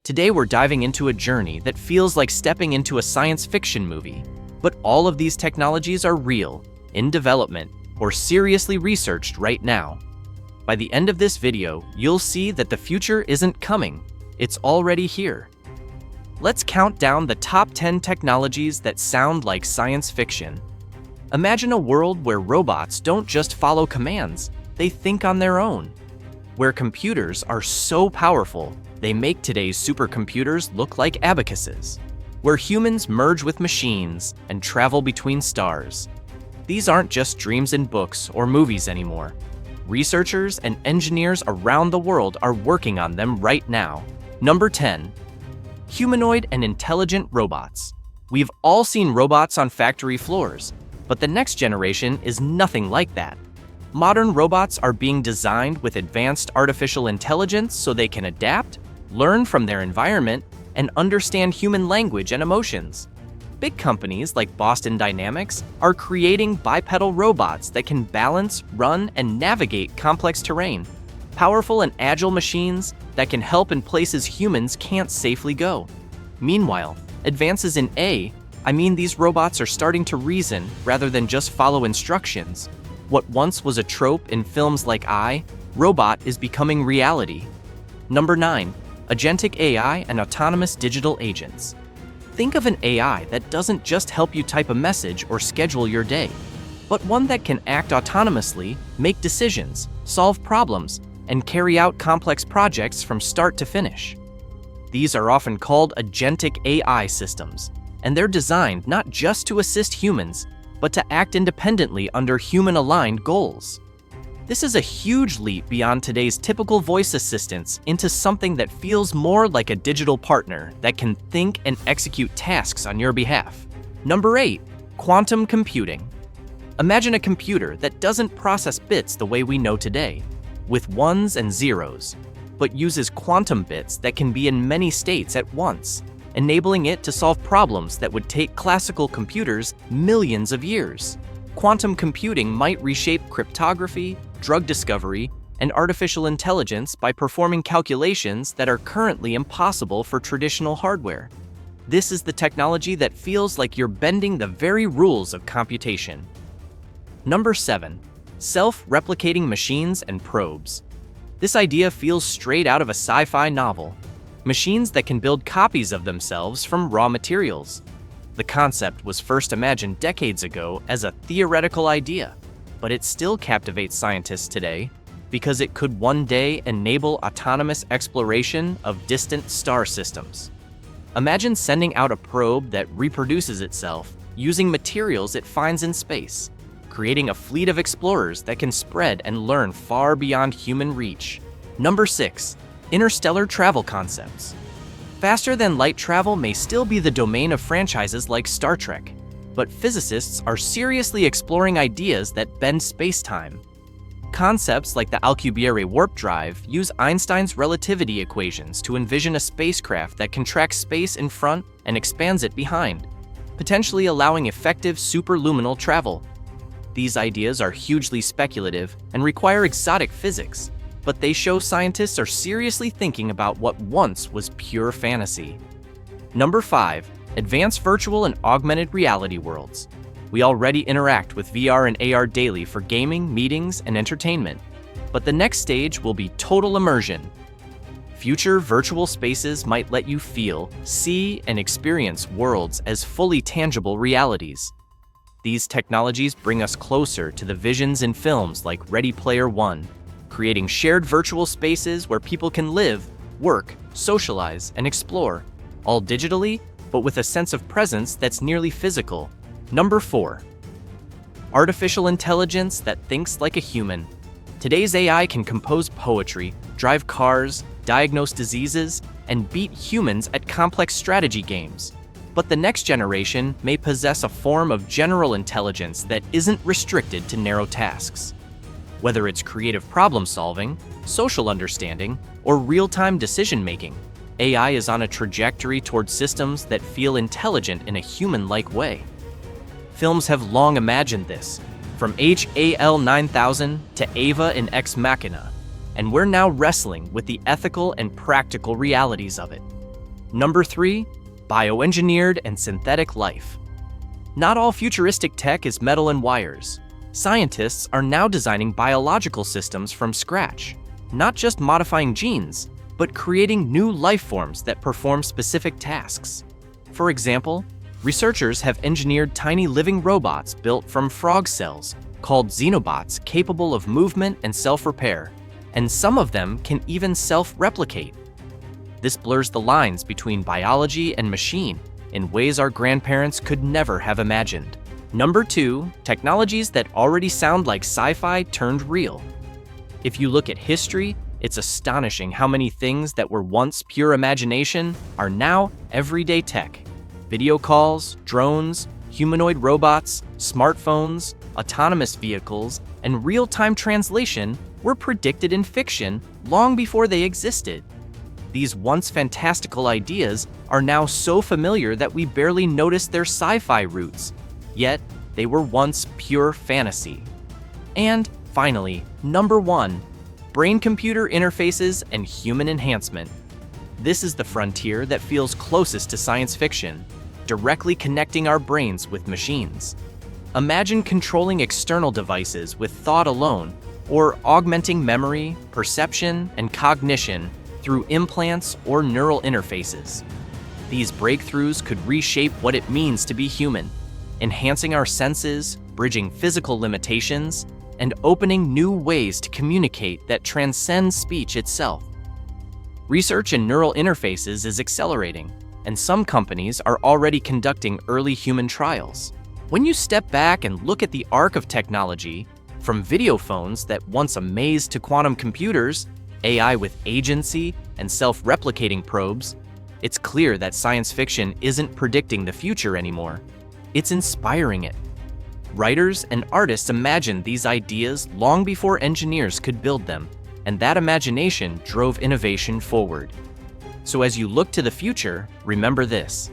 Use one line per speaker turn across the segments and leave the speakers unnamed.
Today we're diving into a journey that feels like stepping into a science fiction movie. But all of these technologies are real, in development, or seriously researched right now. By the end of this video, you'll see that the future isn't coming, it's already here. Let's count down the top 10 technologies that sound like science fiction. Imagine a world where robots don't just follow commands, they think on their own. Where computers are so powerful, they make today's supercomputers look like abacuses. Where humans merge with machines and travel between stars. These aren't just dreams in books or movies anymore. Researchers and engineers around the world are working on them right now. Number 10. Humanoid and intelligent robots. We've all seen robots on factory floors, but the next generation is nothing like that. Modern robots are being designed with advanced artificial intelligence so they can adapt, learn from their environment, and understand human language and emotions. Big companies like Boston Dynamics are creating bipedal robots that can balance, run, and navigate complex terrain. Powerful and agile machines that can help in places humans can't safely go. Meanwhile, advances in these robots are starting to reason rather than just follow instructions. What once was a trope in films like Robot is becoming reality. Number 9. Agentic AI and autonomous digital agents. Think of an AI that doesn't just help you type a message or schedule your day, but one that can act autonomously, make decisions, solve problems, and carry out complex projects from start to finish. These are often called agentic AI systems, and they're designed not just to assist humans, but to act independently under human-aligned goals. This is a huge leap beyond today's typical voice assistants into something that feels more like a digital partner that can think and execute tasks on your behalf. Number 8. Quantum computing. Imagine a computer that doesn't process bits the way we know today, with ones and zeros, but uses quantum bits that can be in many states at once, enabling it to solve problems that would take classical computers millions of years. Quantum computing might reshape cryptography, drug discovery, and artificial intelligence by performing calculations that are currently impossible for traditional hardware. This is the technology that feels like you're bending the very rules of computation. Number 7. Self-replicating machines and probes. This idea feels straight out of a sci-fi novel. Machines that can build copies of themselves from raw materials. The concept was first imagined decades ago as a theoretical idea, but it still captivates scientists today because it could one day enable autonomous exploration of distant star systems. Imagine sending out a probe that reproduces itself using materials it finds in space, creating a fleet of explorers that can spread and learn far beyond human reach. Number 6. Interstellar travel concepts. Faster-than-light travel may still be the domain of franchises like Star Trek, but physicists are seriously exploring ideas that bend space-time. Concepts like the Alcubierre warp drive use Einstein's relativity equations to envision a spacecraft that contracts space in front and expands it behind, potentially allowing effective superluminal travel. These ideas are hugely speculative and require exotic physics, but they show scientists are seriously thinking about what once was pure fantasy. Number 5. Advanced virtual and augmented reality worlds. We already interact with VR and AR daily for gaming, meetings, and entertainment, but the next stage will be total immersion. Future virtual spaces might let you feel, see, and experience worlds as fully tangible realities. These technologies bring us closer to the visions in films like Ready Player One, creating shared virtual spaces where people can live, work, socialize, and explore, all digitally, but with a sense of presence that's nearly physical. Number 4. Artificial intelligence that thinks like a human. Today's AI can compose poetry, drive cars, diagnose diseases, and beat humans at complex strategy games. But the next generation may possess a form of general intelligence that isn't restricted to narrow tasks. Whether it's creative problem-solving, social understanding, or real-time decision-making, AI is on a trajectory towards systems that feel intelligent in a human-like way. Films have long imagined this, from HAL 9000 to Ava in Ex Machina, and we're now wrestling with the ethical and practical realities of it. Number 3, bioengineered and synthetic life. Not all futuristic tech is metal and wires. Scientists are now designing biological systems from scratch, not just modifying genes, but creating new life forms that perform specific tasks. For example, researchers have engineered tiny living robots built from frog cells, called xenobots, capable of movement and self-repair, and some of them can even self-replicate. This blurs the lines between biology and machine in ways our grandparents could never have imagined. Number 2, technologies that already sound like sci-fi turned real. If you look at history, it's astonishing how many things that were once pure imagination are now everyday tech. Video calls, drones, humanoid robots, smartphones, autonomous vehicles, and real-time translation were predicted in fiction long before they existed. These once fantastical ideas are now so familiar that we barely notice their sci-fi roots, yet they were once pure fantasy. And finally, number 1, brain-computer interfaces and human enhancement. This is the frontier that feels closest to science fiction, directly connecting our brains with machines. Imagine controlling external devices with thought alone, or augmenting memory, perception, and cognition through implants or neural interfaces. These breakthroughs could reshape what it means to be human, enhancing our senses, bridging physical limitations, and opening new ways to communicate that transcend speech itself. Research in neural interfaces is accelerating, and some companies are already conducting early human trials. When you step back and look at the arc of technology, from video phones that once amazed to quantum computers, AI with agency, and self-replicating probes, it's clear that science fiction isn't predicting the future anymore. It's inspiring it. Writers and artists imagined these ideas long before engineers could build them, and that imagination drove innovation forward. So as you look to the future, remember this: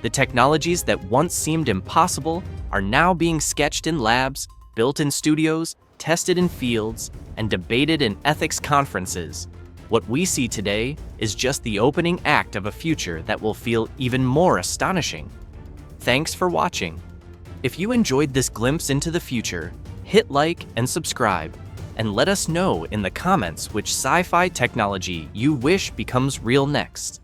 the technologies that once seemed impossible are now being sketched in labs, built in studios, tested in fields, and debated in ethics conferences. What we see today is just the opening act of a future that will feel even more astonishing. Thanks for watching. If you enjoyed this glimpse into the future, hit like and subscribe, and let us know in the comments which sci-fi technology you wish becomes real next.